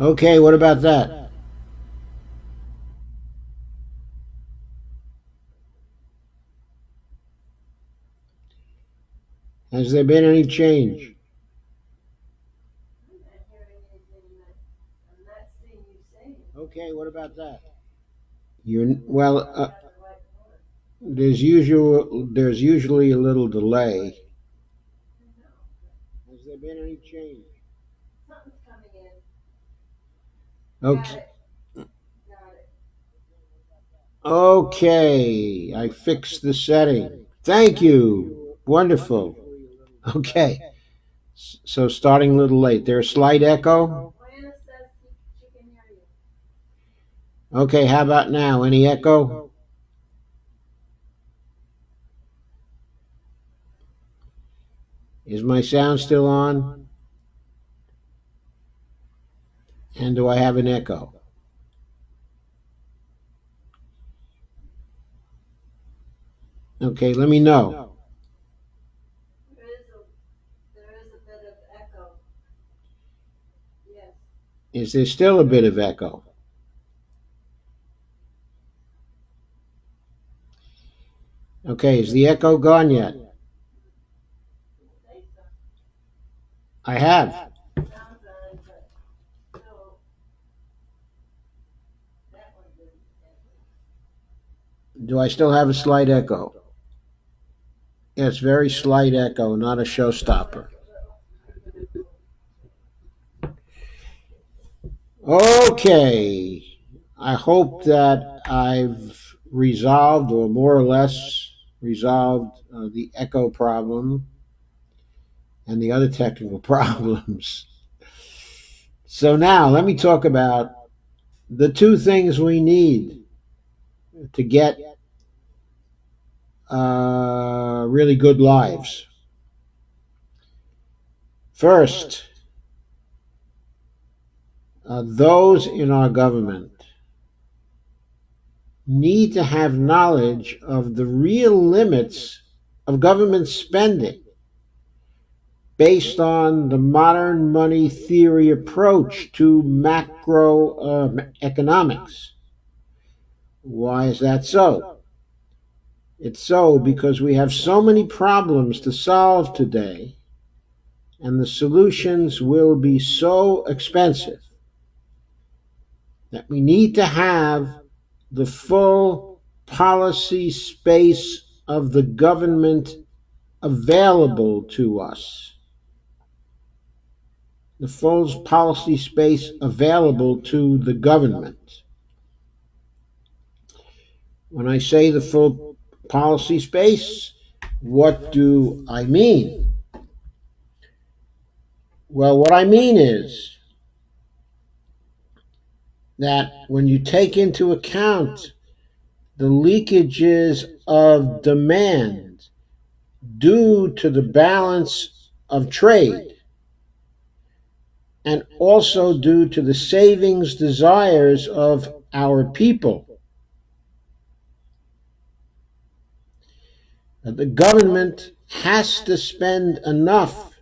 Okay, what about that? Has there been any change? Okay, what about that? Well, there's usually a little delay. Has there been any change? Okay. Okay, I fixed the setting. Thank you. Wonderful. Okay, so starting a little late. There's a slight echo. Okay, how about now? Any echo? Is my sound still on? And do I have an echo? Okay, let me know. Is there still a bit of echo? Okay, is the echo gone yet? I have. Do I still have a slight echo? Yes, very slight echo, not a showstopper. Okay, I hope that I've resolved, or more or less resolved, the echo problem and the other technical problems. So now let me talk about the two things we need to get really good lives. First, those in our government need to have knowledge of the real limits of government spending based on the modern money theory approach to macroeconomics. Why is that so? It's so because we have so many problems to solve today, and the solutions will be so expensive that we need to have the full policy space of the government available to us. The full policy space available to the government. When I say the full policy space, what do I mean? Well, what I mean is that when you take into account the leakages of demand due to the balance of trade, and also due to the savings desires of our people, the government has to spend enough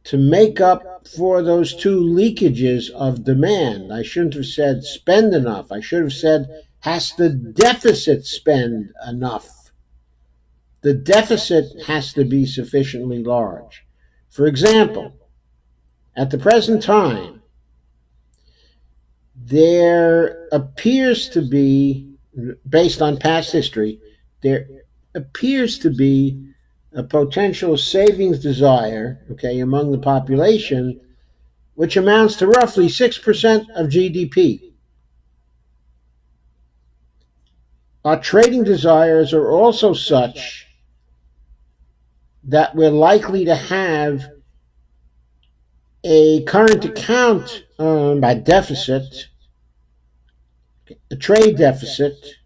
to make up for those two leakages of demand. I shouldn't have said spend enough. I should have said, has the deficit spend enough? The deficit has to be sufficiently large. For example, at the present time, there appears to be, based on past history, there appears to be a potential savings desire, okay, among the population, which amounts to roughly 6% of GDP. Our trading desires are also such that we're likely to have a current account by deficit, a trade deficit,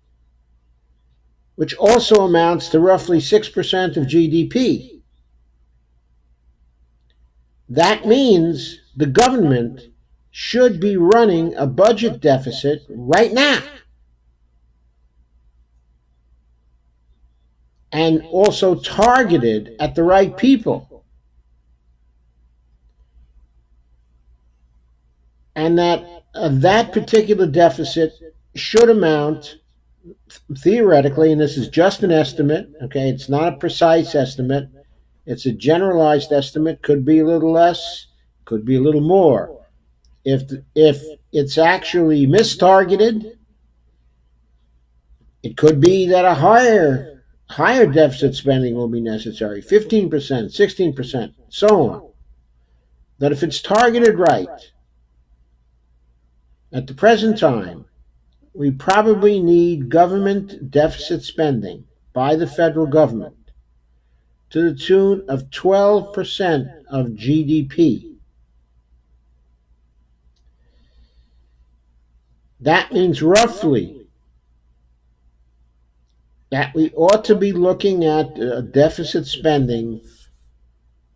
which also amounts to roughly 6% of GDP. That means the government should be running a budget deficit right now, and also targeted at the right people. and that that particular deficit should amount, theoretically, and this is just an estimate, okay, it's not a precise estimate, it's a generalized estimate, could be a little less, could be a little more. If it's actually mistargeted, it could be that a higher deficit spending will be necessary, 15%, 16%, so on. That if it's targeted right, at the present time, we probably need government deficit spending by the federal government to the tune of 12% of GDP. That means roughly that we ought to be looking at a deficit spending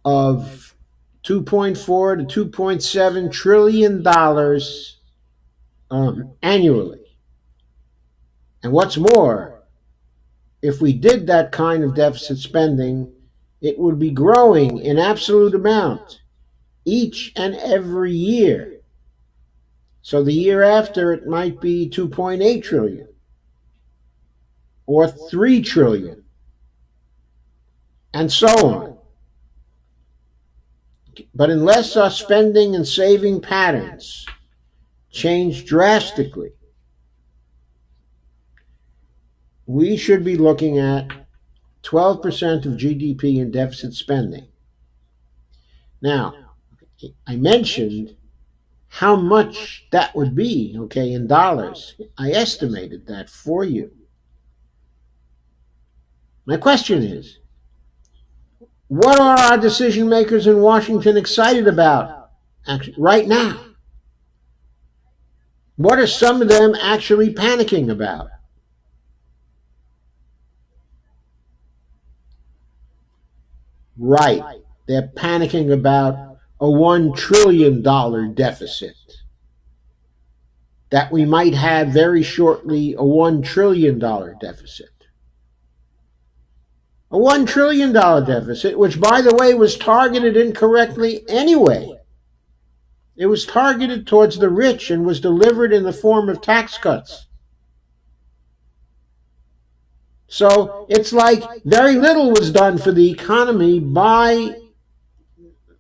of 2.4 to 2.7 trillion dollars annually. And what's more, if we did that kind of deficit spending, it would be growing in absolute amount each and every year. So the year after, it might be 2.8 trillion or 3 trillion, and so on. But unless our spending and saving patterns change drastically, we should be looking at 12% of GDP in deficit spending. Now, I mentioned how much that would be, okay, in dollars. I estimated that for you. My question is, what are our decision makers in Washington excited about right now? What are some of them actually panicking about? Right, they're panicking about a $1 trillion deficit. That we might have very shortly a $1 trillion deficit. A $1 trillion deficit, which, by the way, was targeted incorrectly anyway. It was targeted towards the rich and was delivered in the form of tax cuts. So it's like very little was done for the economy by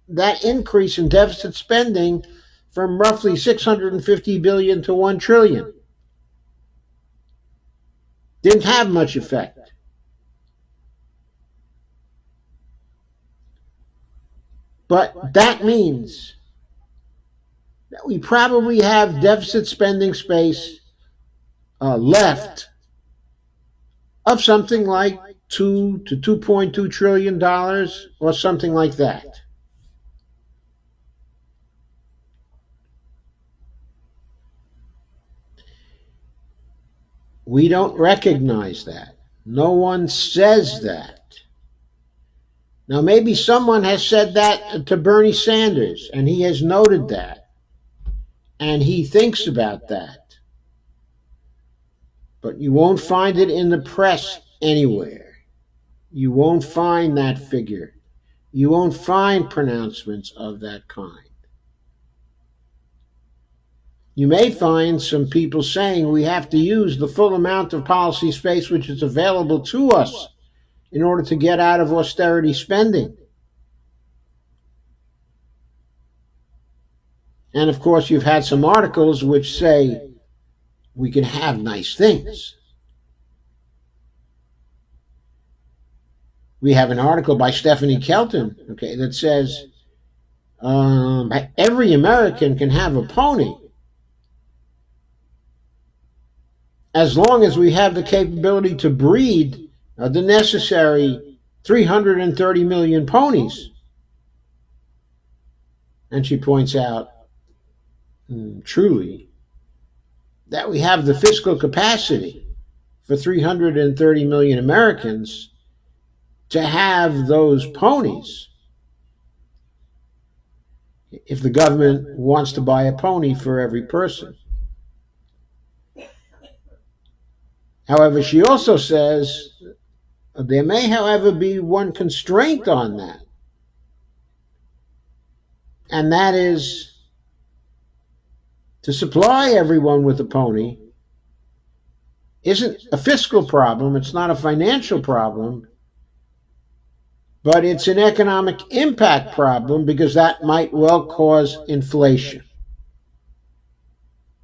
that increase in deficit spending from roughly 650 billion to 1 trillion. Didn't have much effect. But that means that we probably have deficit spending space left of something like $2 to $2.2 trillion or something like that. We don't recognize that. No one says that. Now, maybe someone has said that to Bernie Sanders, and he has noted that, and he thinks about that. But you won't find it in the press anywhere. You won't find that figure. You won't find pronouncements of that kind. You may find some people saying we have to use the full amount of policy space which is available to us in order to get out of austerity spending. And of course, you've had some articles which say we can have nice things. We have an article by Stephanie Kelton, okay, that says every American can have a pony as long as we have the capability to breed the necessary 330 million ponies. And she points out, truly, that we have the fiscal capacity for 330 million Americans to have those ponies if the government wants to buy a pony for every person. However, she also says there may, however, be one constraint on that, and that is to supply everyone with a pony isn't a fiscal problem, it's not a financial problem, but it's an economic impact problem because that might well cause inflation.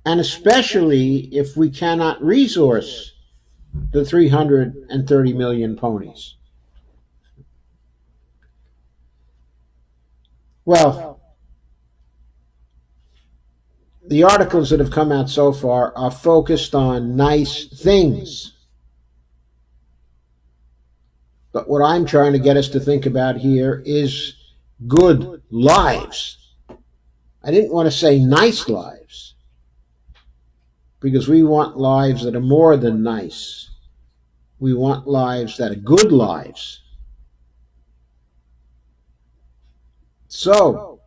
And especially if we cannot resource the 330 million ponies. Well, the articles that have come out so far are focused on nice things. But what I'm trying to get us to think about here is good lives. I didn't want to say nice lives, because we want lives that are more than nice. We want lives that are good lives. So,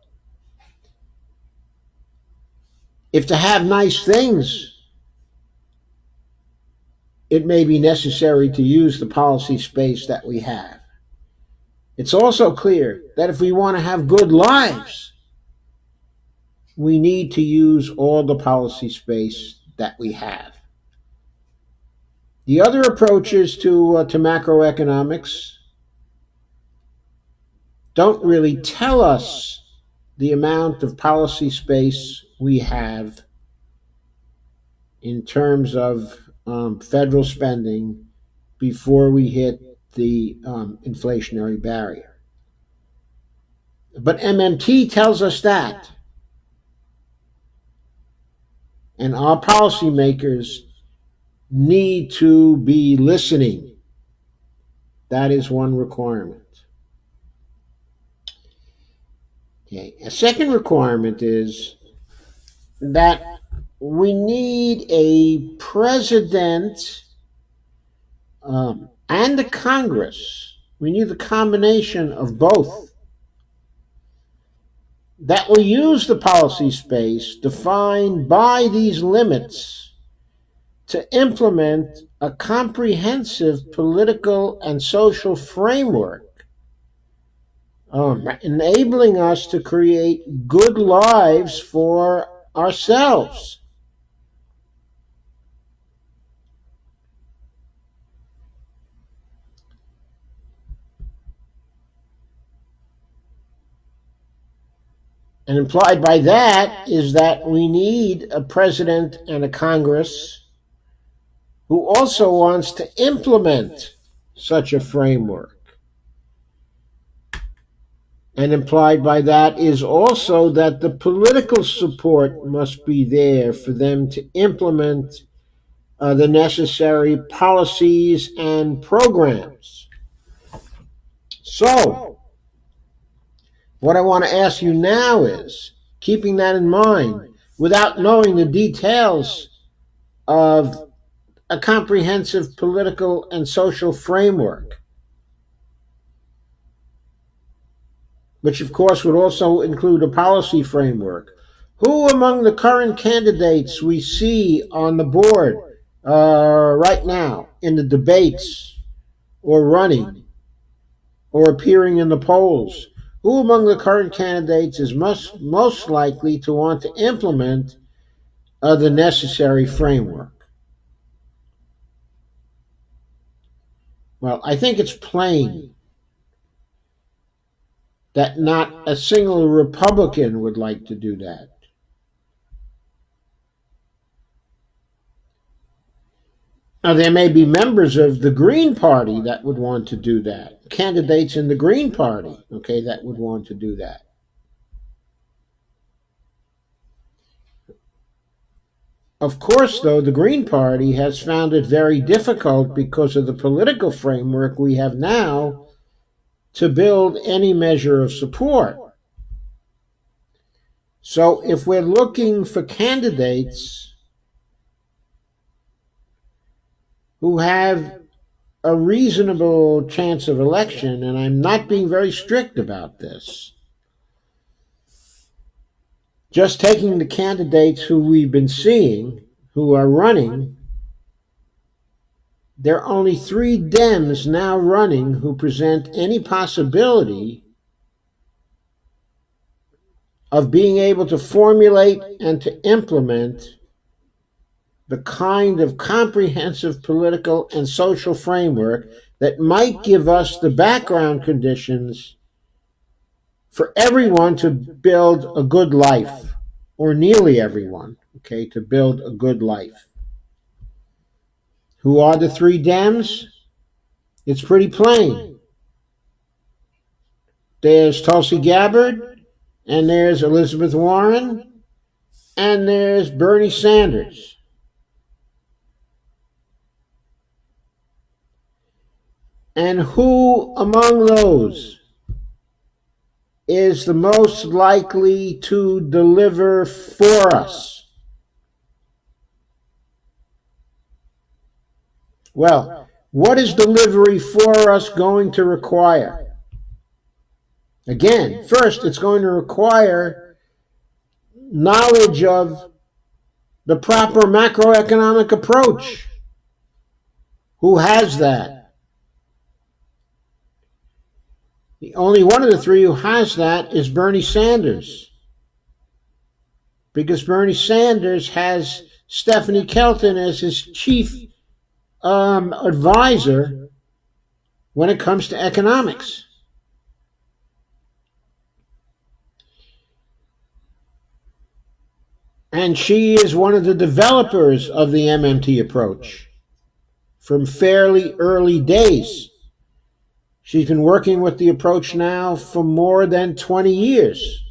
if to have nice things, it may be necessary to use the policy space that we have, it's also clear that if we want to have good lives, we need to use all the policy space that we have. The other approaches to macroeconomics don't really tell us the amount of policy space we have in terms of federal spending before we hit the inflationary barrier. But MMT tells us that. And our policymakers need to be listening. That is one requirement. Okay. A second requirement is that we need a president and a Congress. We need the combination of both that will use the policy space defined by these limits to implement a comprehensive political and social framework, enabling us to create good lives for ourselves. And implied by that is that we need a president and a Congress who also wants to implement such a framework. And implied by that is also that the political support must be there for them to implement the necessary policies and programs. So, what I want to ask you now is, keeping that in mind, without knowing the details of a comprehensive political and social framework, which of course would also include a policy framework, who among the current candidates we see on the board right now in the debates or running or appearing in the polls, who among the current candidates is most likely to want to implement the necessary framework? Well, I think it's plain that not a single Republican would like to do that. Now, there may be members of the Green Party that would want to do that, candidates in the Green Party, okay, that would want to do that. Of course, though, the Green Party has found it very difficult because of the political framework we have now to build any measure of support. So if we're looking for candidates who have a reasonable chance of election, and I'm not being very strict about this, just taking the candidates who we've been seeing who are running, there are only 3 Dems now running who present any possibility of being able to formulate and to implement the kind of comprehensive political and social framework that might give us the background conditions for everyone to build a good life, or nearly everyone, okay, to build a good life. Who are the three Dems? It's pretty plain. There's Tulsi Gabbard, and there's Elizabeth Warren, and there's Bernie Sanders. And who among those is the most likely to deliver for us? Well, what is delivery for us going to require? Again, first, it's going to require knowledge of the proper macroeconomic approach. Who has that? The only one of the three who has that is Bernie Sanders. Because Bernie Sanders has Stephanie Kelton as his chief advisor when it comes to economics. And she is one of the developers of the MMT approach from fairly early days. She's been working with the approach now for more than 20 years.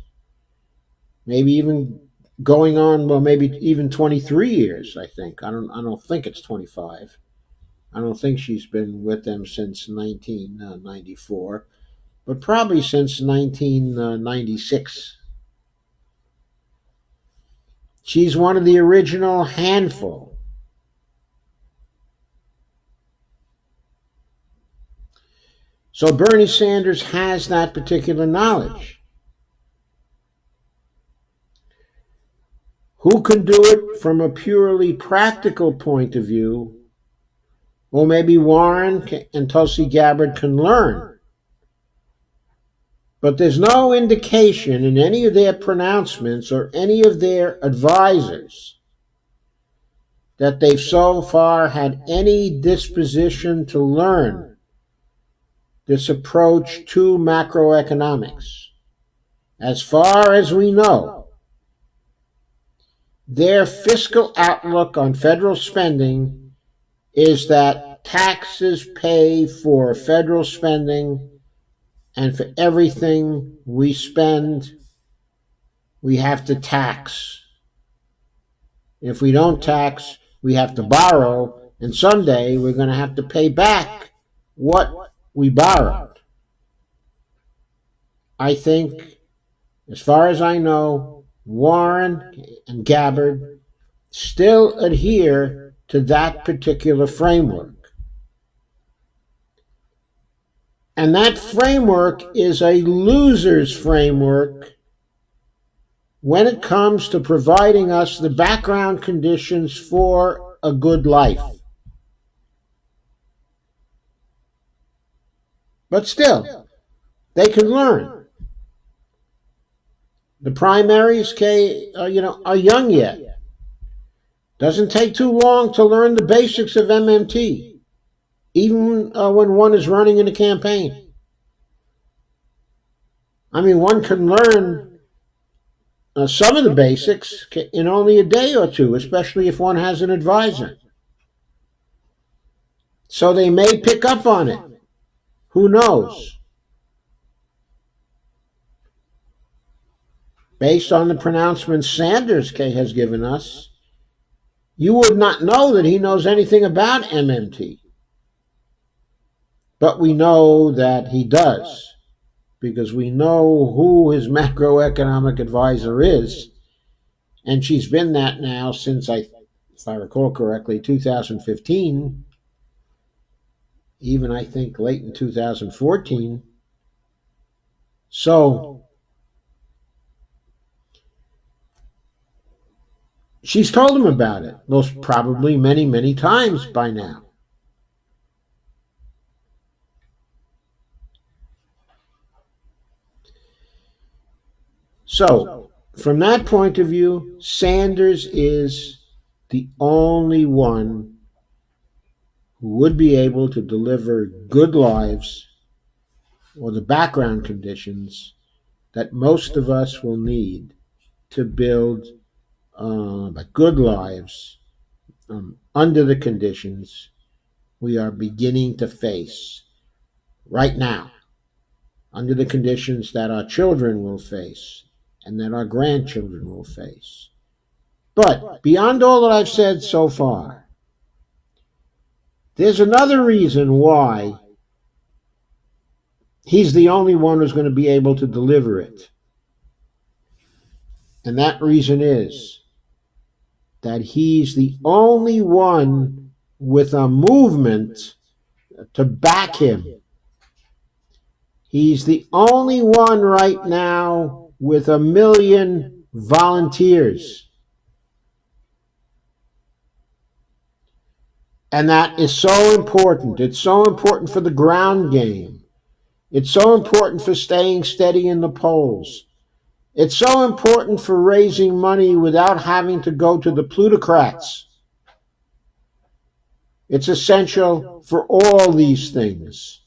Maybe even going on, well, maybe even 23 years, I think. I don't think it's 25. I don't think she's been with them since 1994, but probably since 1996. She's one of the original handful. So Bernie Sanders has that particular knowledge. Who can do it from a purely practical point of view? Well, maybe Warren and Tulsi Gabbard can learn. But there's no indication in any of their pronouncements or any of their advisors that they've so far had any disposition to learn this approach to macroeconomics. As far as we know, their fiscal outlook on federal spending is that taxes pay for federal spending, and for everything we spend, we have to tax. If we don't tax, we have to borrow, and someday we're going to have to pay back what we borrowed. I think, as far as I know, Warren and Gabbard still adhere to that particular framework. And that framework is a loser's framework when it comes to providing us the background conditions for a good life. But still, they can learn. The primaries, are young yet. Doesn't take too long to learn the basics of MMT, even when one is running in a campaign. I mean, one can learn some of the basics in only a day or two, especially if one has an advisor. So they may pick up on it. Who knows? Based on the pronouncements Sanders has given us, you would not know that he knows anything about MMT. But we know that he does, because we know who his macroeconomic advisor is, and she's been that now since, if I recall correctly, 2015, even I think late in 2014. So she's told him about it, most probably many, many times by now. So from that point of view, Sanders is the only one who would be able to deliver good lives or the background conditions that most of us will need to build good lives under the conditions we are beginning to face right now, under the conditions that our children will face and that our grandchildren will face. But beyond all that I've said so far, there's another reason why he's the only one who's going to be able to deliver it. And that reason is that he's the only one with a movement to back him. He's the only one right now with 1 million volunteers. And that is so important. It's so important for the ground game. It's so important for staying steady in the polls. It's so important for raising money without having to go to the plutocrats. It's essential for all these things.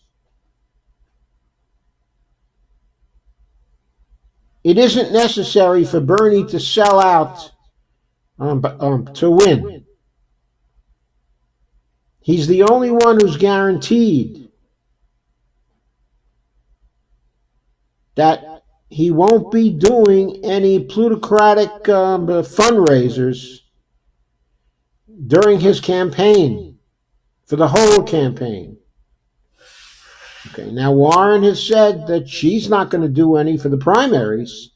It isn't necessary for Bernie to sell out to win. He's the only one who's guaranteed that he won't be doing any plutocratic fundraisers during his campaign, for the whole campaign. Okay, now Warren has said that she's not going to do any for the primaries,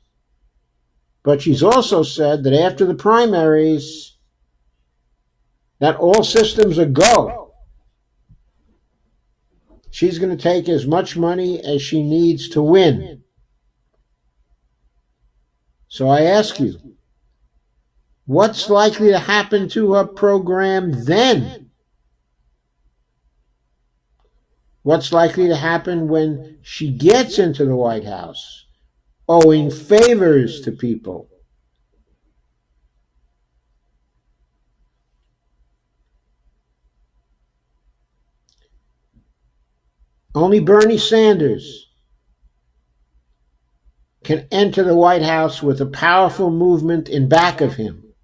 but she's also said that after the primaries, that all systems are go. She's going to take as much money as she needs to win. So I ask you, what's likely to happen to her program then? What's likely to happen when she gets into the White House, owing favors to people? Only Bernie Sanders can enter the White House with a powerful movement in back of him.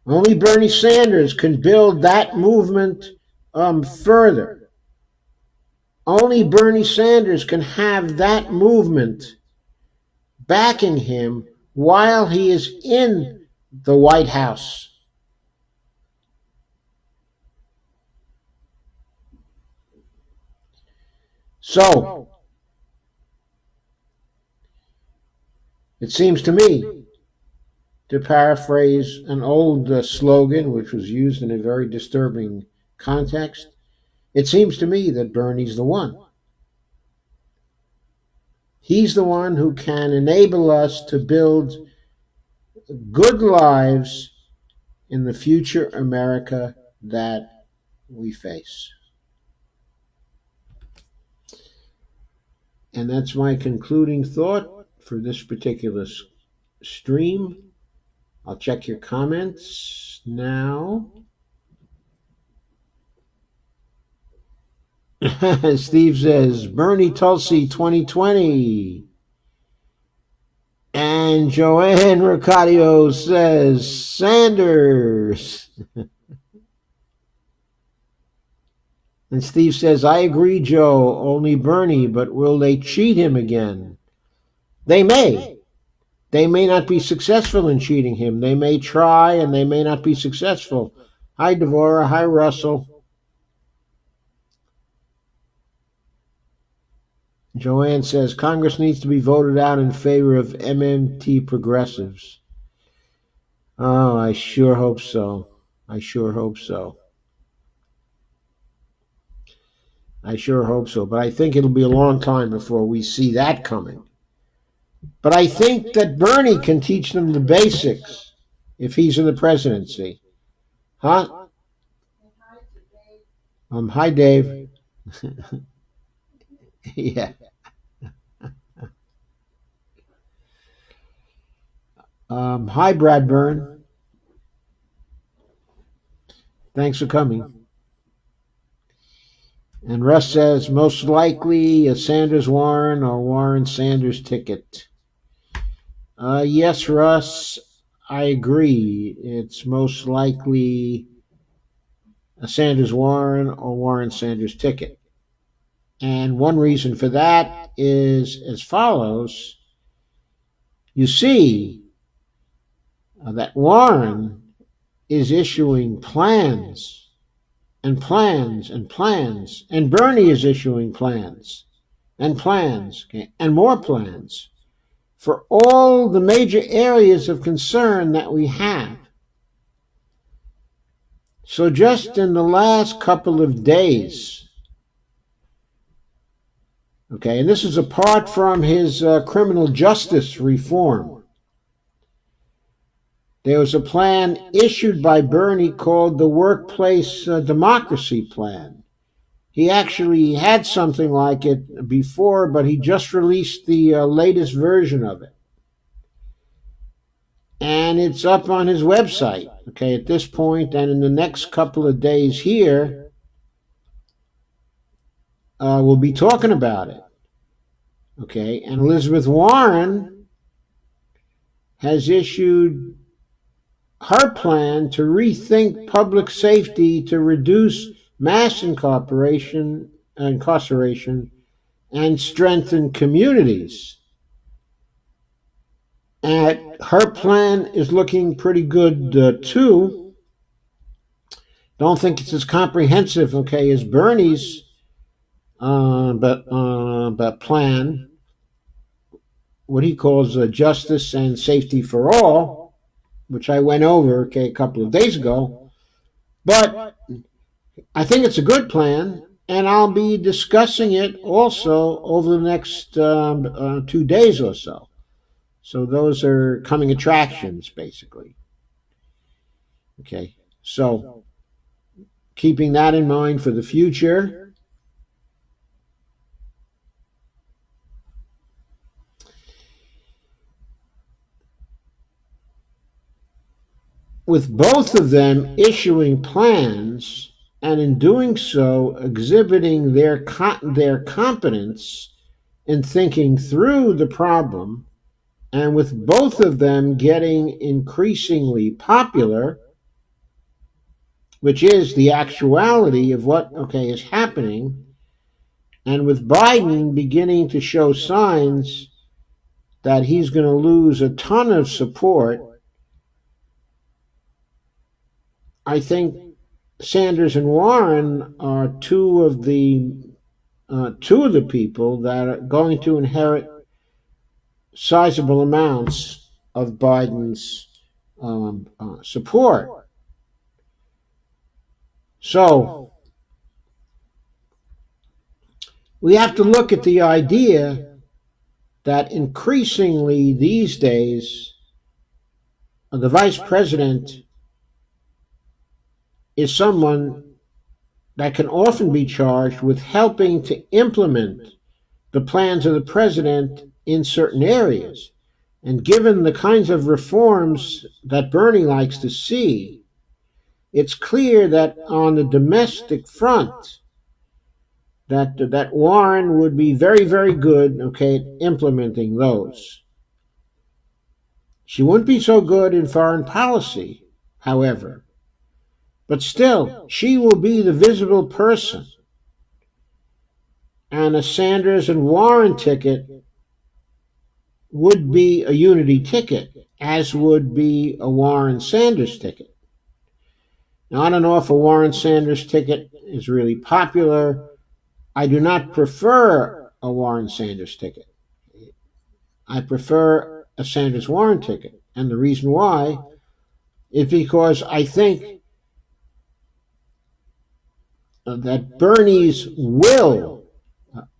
Only Bernie Sanders can build that movement further. Only Bernie Sanders can have that movement backing him while he is in the White House. So, it seems to me, to paraphrase an old slogan which was used in a very disturbing context, it seems to me that Bernie's the one. He's the one who can enable us to build good lives in the future America that we face. And that's my concluding thought for this particular stream. I'll check your comments now. Steve says, Bernie Tulsi 2020. And Joanne Ricardio says, Sanders. And Steve says, I agree, Joe, only Bernie, but will they cheat him again? They may. They may not be successful in cheating him. They may try and they may not be successful. Hi, Devorah. Hi, Russell. Joanne says, Congress needs to be voted out in favor of MMT progressives. Oh, I sure hope so. I sure hope so. I sure hope so. But I think it'll be a long time before we see that coming. But I think that Bernie can teach them the basics if he's in the presidency. Huh? Hi, Dave. Yeah. Hi, Bradburn. Thanks for coming. And Russ says most likely a Sanders Warren or Warren Sanders ticket. Yes, Russ, I agree. It's most likely a Sanders Warren or Warren Sanders ticket. And one reason for that is as follows. You see that Warren is issuing plans and plans and plans, and Bernie is issuing plans and plans, okay, and more plans for all the major areas of concern that we have. So just in the last couple of days, okay, and this is apart from his criminal justice reform, there was a plan issued by Bernie called the Workplace Democracy Plan. He actually had something like it before, but he just released the latest version of it. And it's up on his website, okay, at this point, and in the next couple of days here, we'll be talking about it, okay. And Elizabeth Warren has issued her plan to rethink public safety to reduce mass incarceration and strengthen communities. And her plan is looking pretty good too. Don't think it's as comprehensive, okay, as Bernie's but plan, what he calls justice and safety for all, which I went over, okay, a couple of days ago. But I think it's a good plan, and I'll be discussing it also over the next 2 days or so. So those are coming attractions, basically. Okay, so keeping that in mind for the future. With both of them issuing plans, and in doing so exhibiting their competence in thinking through the problem, and with both of them getting increasingly popular, which is the actuality of what, okay, is happening, and with Biden beginning to show signs that he's going to lose a ton of support, I think Sanders and Warren are two of the people that are going to inherit sizable amounts of Biden's support. So we have to look at the idea that increasingly these days the vice president is someone that can often be charged with helping to implement the plans of the president in certain areas. And given the kinds of reforms that Bernie likes to see, it's clear that on the domestic front, that Warren would be very, very good, okay, at implementing those. She wouldn't be so good in foreign policy, however. But still, she will be the visible person. And a Sanders and Warren ticket would be a unity ticket, as would be a Warren Sanders ticket. Now, I don't know if a Warren Sanders ticket is really popular. I do not prefer a Warren Sanders ticket. I prefer a Sanders Warren ticket. And the reason why is because I think that Bernie's will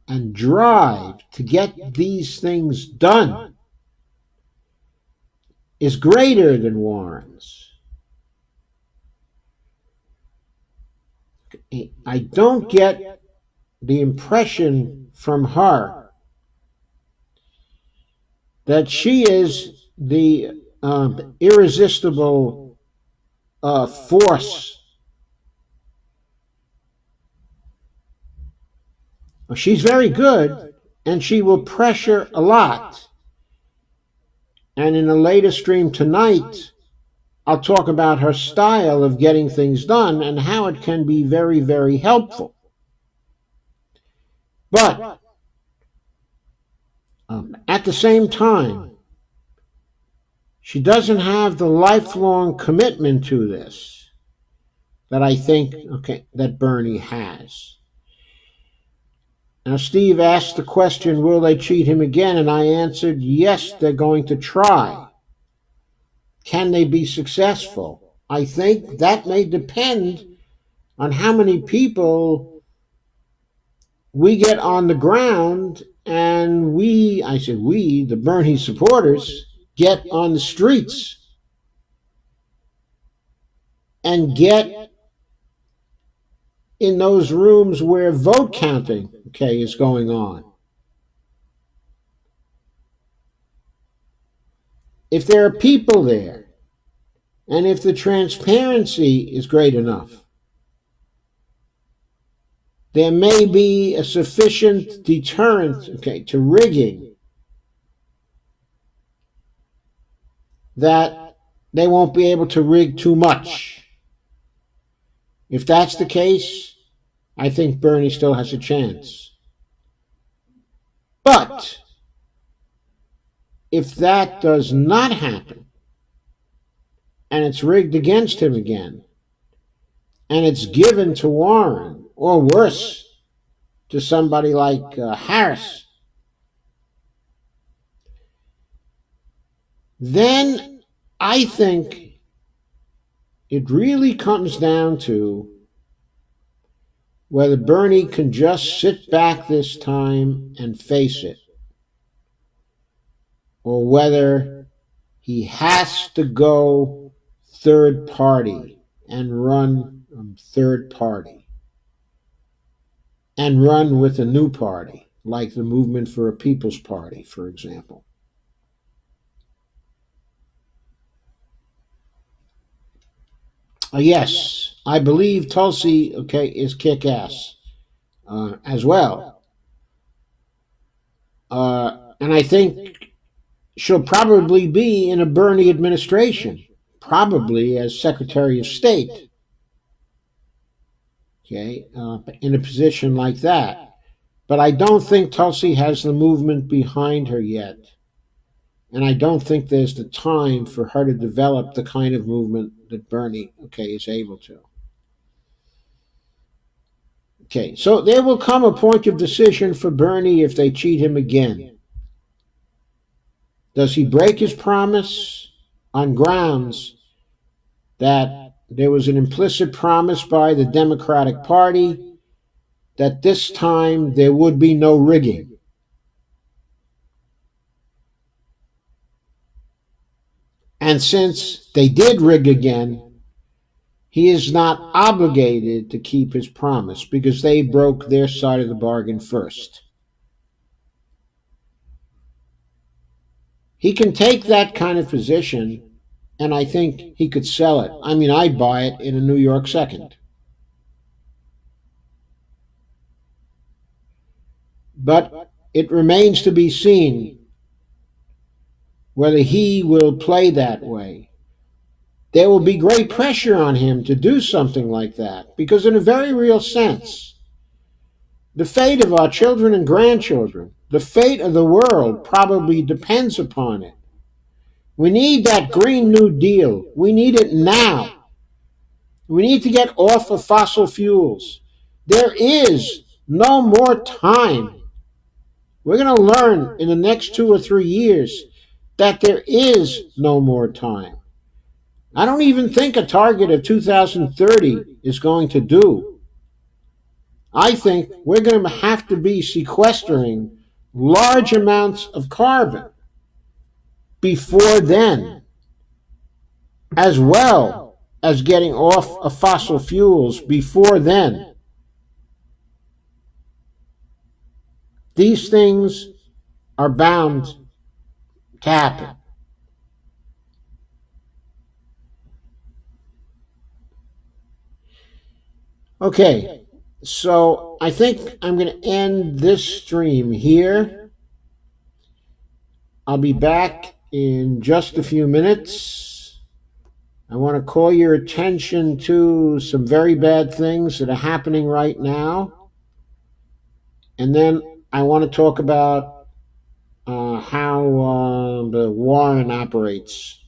and drive to get these things done is greater than Warren's. I don't get the impression from her that she is the irresistible force. She's very good, and she will pressure a lot. And in a later stream tonight, I'll talk about her style of getting things done and how it can be very, very helpful. But at the same time, she doesn't have the lifelong commitment to this that I think, that Bernie has. Now, Steve asked the question, will they cheat him again? And I answered, yes, they're going to try. Can they be successful? I think that may depend on how many people we get on the ground and I said we, the Bernie supporters, get on the streets and get in those rooms where vote counting, is going on. If there are people there, and if the transparency is great enough, there may be a sufficient deterrent, to rigging that they won't be able to rig too much. If that's the case, I think Bernie still has a chance. But if that does not happen, and it's rigged against him again, and it's given to Warren, or worse, to somebody like Harris, then I think it really comes down to whether Bernie can just sit back this time and face it, or whether he has to go third party and run third party and run with a new party, like the Movement for a People's Party, for example. Yes, I believe Tulsi, is kick-ass as well. And I think she'll probably be in a Bernie administration, probably as Secretary of State, in a position like that. But I don't think Tulsi has the movement behind her yet. And I don't think there's the time for her to develop the kind of movement that Bernie, is able to. So there will come a point of decision for Bernie if they cheat him again. Does he break his promise on grounds that there was an implicit promise by the Democratic Party that this time there would be no rigging? And since they did rig again, he is not obligated to keep his promise because they broke their side of the bargain first. He can take that kind of position, and I think he could sell it. I mean, I'd buy it in a New York second. But it remains to be seen whether he will play that way. There will be great pressure on him to do something like that, because in a very real sense, the fate of our children and grandchildren, the fate of the world probably depends upon it. We need that Green New Deal. We need it now. We need to get off of fossil fuels. There is no more time. We're going to learn in the next 2 or 3 years that there is no more time. I don't even think a target of 2030 is going to do. I think we're going to have to be sequestering large amounts of carbon before then, as well as getting off of fossil fuels before then. These things are bound to happen. Okay, so I think I'm going to end this stream here. I'll be back in just a few minutes. I want to call your attention to some very bad things that are happening right now. And then I want to talk about how the Warren operates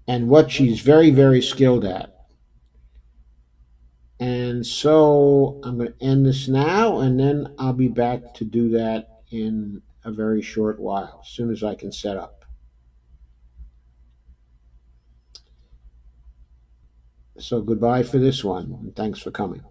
and what she's very, very skilled at. And so I'm going to end this now, and then I'll be back to do that in a very short while, as soon as I can set up. So goodbye for this one, and thanks for coming.